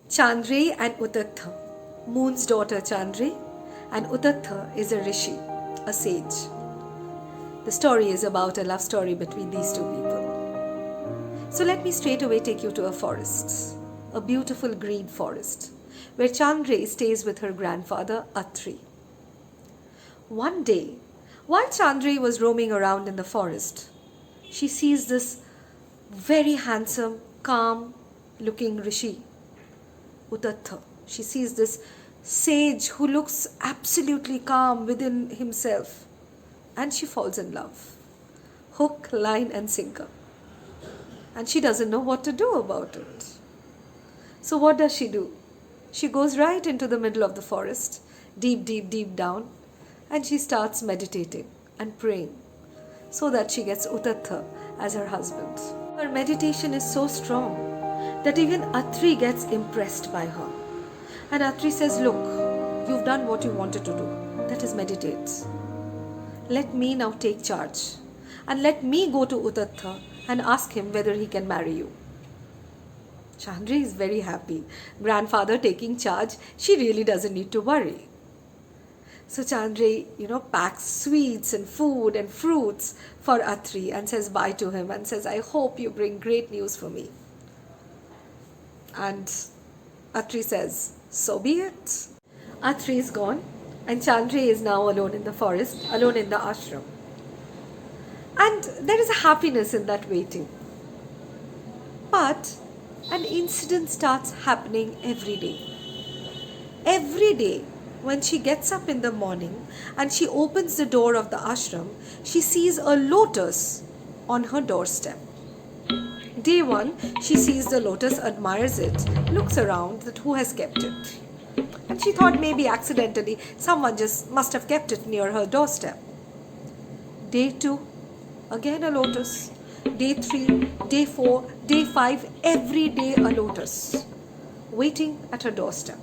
Chandreyee and Uthathwa. Moon's daughter Chandreyee and Uthathwa is a rishi, a sage. The story is about a love story between these two people. So let me straight away take you to a forest, a beautiful green forest, where Chandreyee stays with her grandfather Atri. One day, while Chandreyee was roaming around in the forest, she sees this very handsome, calm looking rishi, Uthathwa. She sees this sage who looks absolutely calm within himself, and she falls in love. Hook, line, and sinker. And she doesn't know what to do about it. So, what does she do? She goes right into the middle of the forest, deep, deep, deep down, and she starts meditating and praying so that she gets Uthathwa as her husband. Her meditation is so strong that even Atri gets impressed by her. And Atri says, "Look, you've done what you wanted to do, that is meditate. Let me now take charge and let me go to Uthathwa and ask him whether he can marry you." Chandreyee is very happy. Grandfather taking charge, she really doesn't need to worry. So Chandreyee, packs sweets and food and fruits for Atri and says bye to him and says, "I hope you bring great news for me." And Atri says, "So be it." Atri is gone and Chandreyee is now alone in the forest, alone in the ashram. And there is a happiness in that waiting. But an incident starts happening every day. Every day, when she gets up in the morning and she opens the door of the ashram, she sees a lotus on her doorstep. Day one, she sees the lotus, admires it, looks around that who has kept it. And she thought maybe accidentally someone just must have kept it near her doorstep. Day two, again a lotus. Day 3, day 4, day 5, every day a lotus waiting at her doorstep.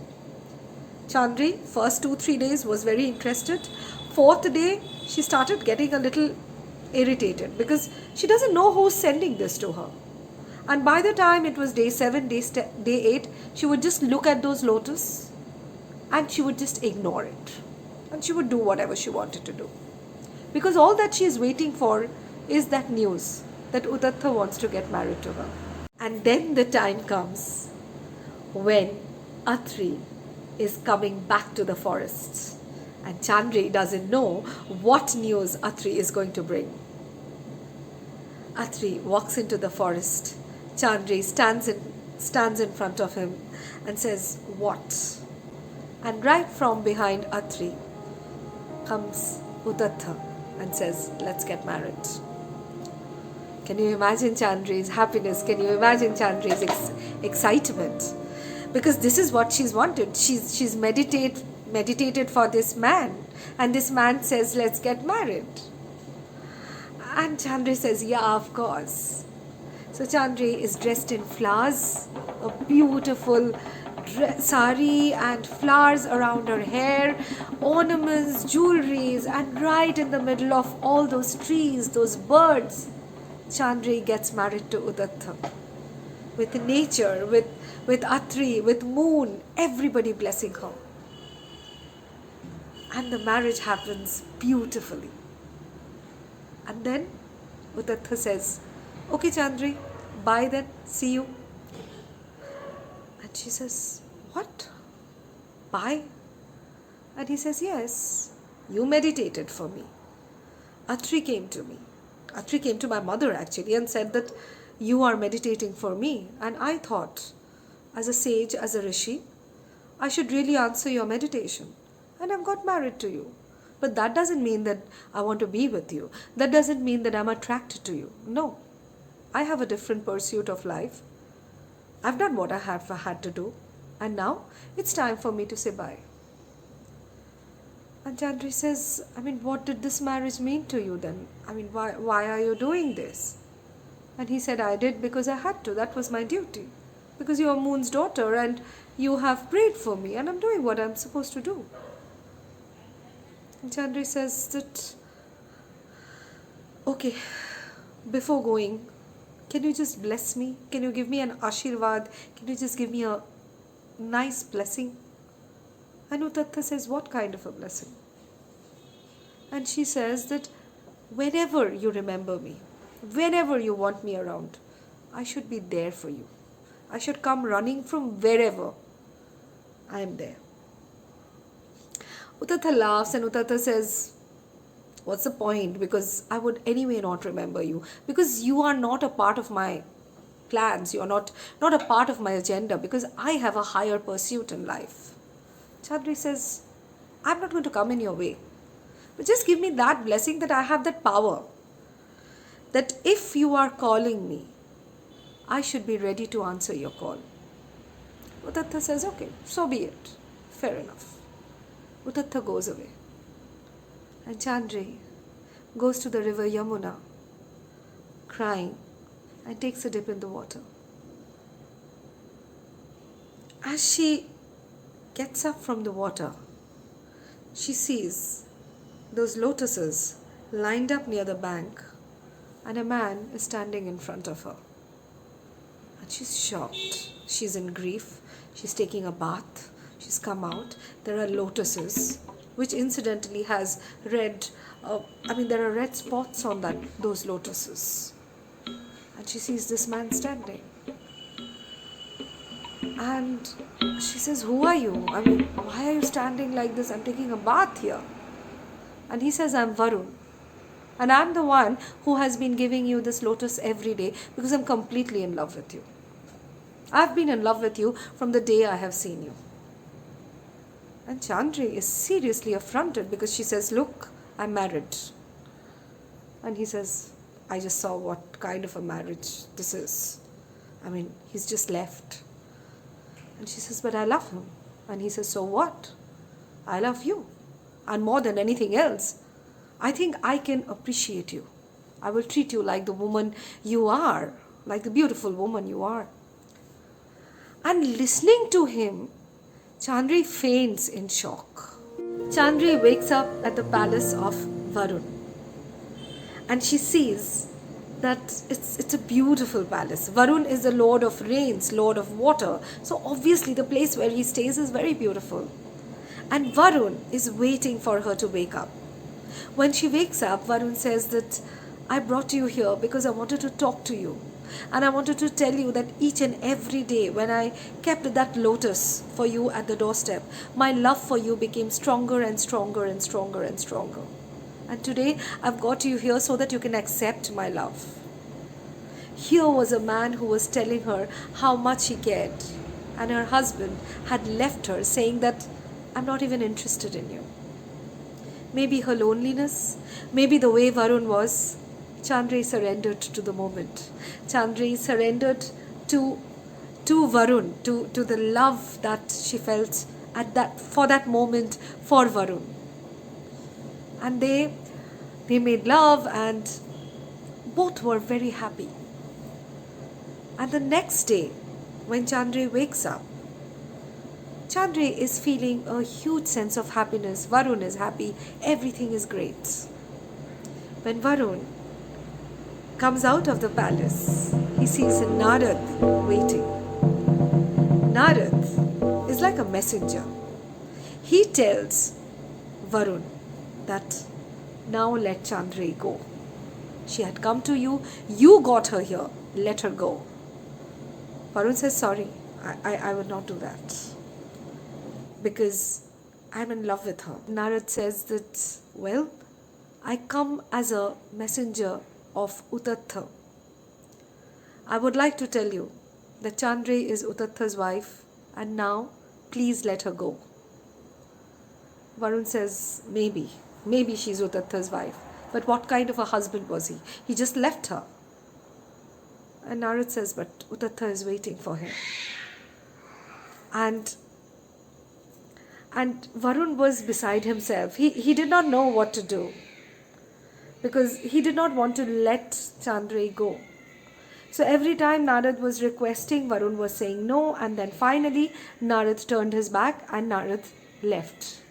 Chandreyee, first 2-3 days was very interested. Fourth day, she started getting a little irritated because she doesn't know who's sending this to her. And by the time it was day 7, day 8, she would just look at those lotus and she would just ignore it. And she would do whatever she wanted to do. Because all that she is waiting for is that news that Uthathwa wants to get married to her. And then the time comes when Atri is coming back to the forest. And Chandreyee doesn't know what news Atri is going to bring. Atri walks into the forest. Chandreyee stands in front of him and says, "What?" And right from behind Atri comes Uthathwa and says, "Let's get married." Can you imagine Chandreyee's happiness? Can you imagine Chandreyee's excitement? Because this is what she's wanted. She's meditated for this man, and this man says, "Let's get married." And Chandreyee says, "Yeah, of course." So Chandreyee is dressed in flowers, a beautiful sari and flowers around her hair, ornaments, jewelries, and right in the middle of all those trees, those birds, Chandreyee gets married to Uthathwa. With nature, with Atri, with moon, everybody blessing her. And the marriage happens beautifully. And then Uthathwa says, "Okay, Chandreyee, bye then, see you." And she says, "What? Bye?" And he says, "Yes, you meditated for me. Atri came to me. Atri came to my mother actually and said that you are meditating for me. And I thought, as a sage, as a rishi, I should really answer your meditation. And I've got married to you. But that doesn't mean that I want to be with you. That doesn't mean that I'm attracted to you. No. I have a different pursuit of life. I've done what I have had to do. And now it's time for me to say bye." And Chandreyee says, "What did this marriage mean to you then? Why are you doing this?" And he said, "I did because I had to. That was my duty. Because you are Moon's daughter and you have prayed for me and I'm doing what I'm supposed to do." And Chandreyee says that, "Okay, before going, can you just bless me? Can you give me an ashirvad? Can you just give me a nice blessing. And Uthathwa says, what kind of a blessing? And she says that whenever you remember me, whenever you want me around, I should be there for you. I should come running from wherever. I am there. Uthathwa laughs and Uthathwa says, what's the point? Because I would anyway not remember you. Because you are not a part of my plans. You are not a part of my agenda. Because I have a higher pursuit in life. Chandreyee says, I'm not going to come in your way. But just give me that blessing that I have that power. That if you are calling me, I should be ready to answer your call. Uthathwa says, okay, so be it. Fair enough. Uthathwa goes away. And Chandreyee goes to the river Yamuna, crying, and takes a dip in the water. As she gets up from the water, she sees those lotuses lined up near the bank, and a man is standing in front of her. And she's shocked. She's in grief. She's taking a bath. She's come out. There are lotuses, which incidentally has red, there are red spots on those lotuses. And she sees this man standing. And she says, who are you? Why are you standing like this? I'm taking a bath here. And he says, I'm Varun. And I'm the one who has been giving you this lotus every day because I'm completely in love with you. I've been in love with you from the day I have seen you. And Chandreyee is seriously affronted because she says, look, I'm married. And he says, I just saw what kind of a marriage this is. He's just left. And she says, but I love him. And he says, so what? I love you. And more than anything else, I think I can appreciate you. I will treat you like the woman you are, like the beautiful woman you are. And listening to him, Chandreyee faints in shock. Chandreyee wakes up at the palace of Varun. And she sees that it's a beautiful palace. Varun is the lord of rains, lord of water. So obviously the place where he stays is very beautiful. And Varun is waiting for her to wake up. When she wakes up, Varun says that I brought you here because I wanted to talk to you. And I wanted to tell you that each and every day when I kept that lotus for you at the doorstep, my love for you became stronger and stronger and stronger and stronger. And today I've got you here so that you can accept my love. Here was a man who was telling her how much he cared. And her husband had left her saying that I'm not even interested in you. Maybe her loneliness, maybe the way Varun was, Chandreyee surrendered to the moment. Chandreyee surrendered to Varun, to the love that she felt for that moment for Varun. And they made love and both were very happy. And the next day, when Chandreyee wakes up, Chandreyee is feeling a huge sense of happiness. Varun is happy. Everything is great. When Varun comes out of the palace, he sees Narad waiting. Narad is like a messenger. He tells Varun that now let Chandreyee go. She had come to you. You got her here. Let her go. Varun says, sorry, I will not do that. Because I'm in love with her. Narad says that, well, I come as a messenger of Uthathwa. I would like to tell you that Chandreyee is Uthathwa's wife and now please let her go. Varun says, maybe she's Uthathwa's wife. But what kind of a husband was he? He just left her. And Narad says, but Uthathwa is waiting for him. And Varun was beside himself. He did not know what to do. Because he did not want to let Chandreyee go. So every time Narad was requesting, Varun was saying no. And then finally, Narad turned his back and Narad left.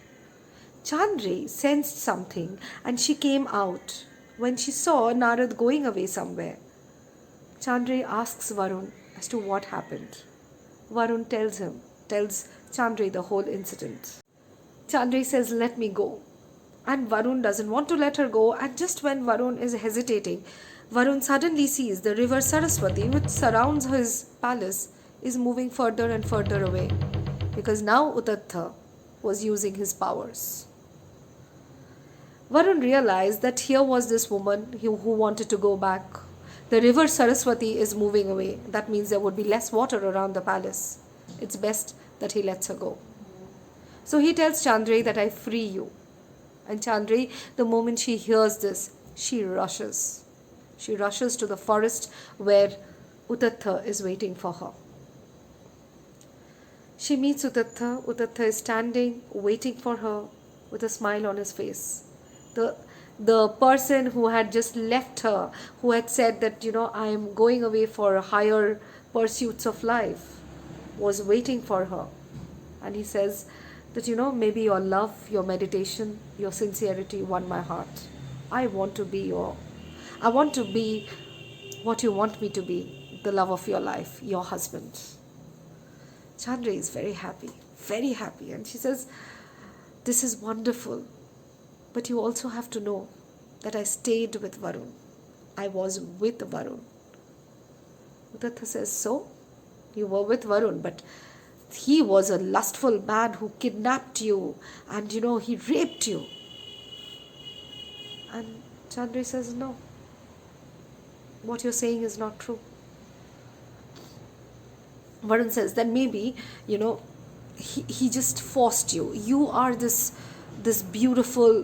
Chandreyee sensed something and she came out. When she saw Narad going away somewhere, Chandreyee asks Varun as to what happened. Varun tells him tells Chandreyee the whole incident. Chandreyee says, "Let me go." And Varun doesn't want to let her go. And just when Varun is hesitating, Varun suddenly sees the river Saraswati, which surrounds his palace, is moving further and further away. Because now Uthathwa was using his powers. Varun realized that here was this woman who wanted to go back. The river Saraswati is moving away. That means there would be less water around the palace. It's best that he lets her go. So he tells Chandreyee that I free you. And Chandreyee, the moment she hears this, she rushes. She rushes to the forest where Uthathwa is waiting for her. She meets Uthathwa. Uthathwa is standing, waiting for her with a smile on his face. The person who had just left her, who had said that, I am going away for higher pursuits of life, was waiting for her. And he says that, maybe your love, your meditation, your sincerity won my heart. I want to be what you want me to be, the love of your life, your husband. Chandreyee is very happy. And she says, this is wonderful. But you also have to know that I stayed with Varun. I was with Varun. Uthathwa says, so? You were with Varun, but he was a lustful man who kidnapped you and, he raped you. And Chandreyee says, no. What you're saying is not true. Varun says, then maybe, he just forced you. You are this beautiful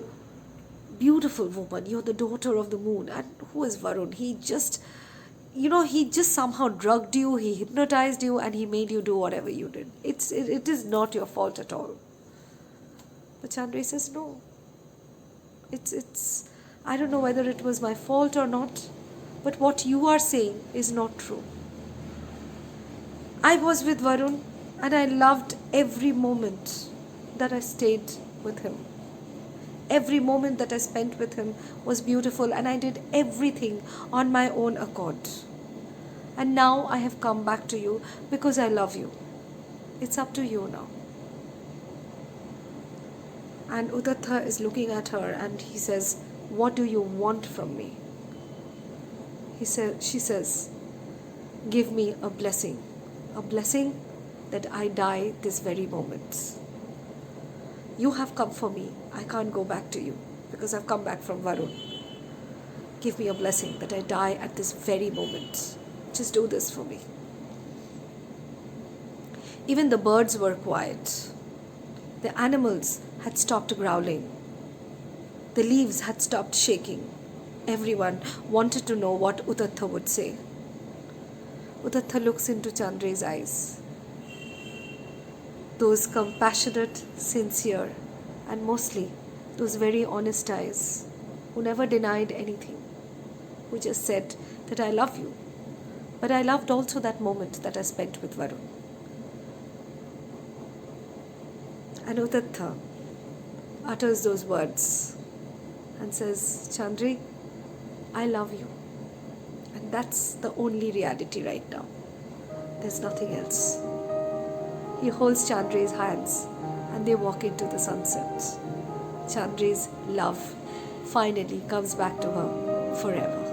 woman. You're the daughter of the moon. And who is Varun? He just somehow drugged you, he hypnotized you, and he made you do whatever you did. It is not your fault at all. But Chandreyee says, no. It's I don't know whether it was my fault or not, but what you are saying is not true. I was with Varun and I loved every moment that I stayed with him. Every moment that I spent with him was beautiful, and I did everything on my own accord. And now I have come back to you because I love you. It's up to you now. And Uthathwa is looking at her and he says, what do you want from me? She says, give me a blessing that I die this very moment. You have come for me. I can't go back to you because I've come back from Varun. Give me a blessing that I die at this very moment. Just do this for me. Even the birds were quiet. The animals had stopped growling. The leaves had stopped shaking. Everyone wanted to know what Uthathwa would say. Uthathwa looks into Chandreyee's eyes. Those compassionate, sincere, and mostly those very honest eyes who never denied anything, who just said that I love you, but I loved also that moment that I spent with Varun. And Uthathwa utters those words and says, Chandreyee, I love you. And that's the only reality right now. There's nothing else. He holds Chandreyee's hands and they walk into the sunset. Chandreyee's love finally comes back to her forever.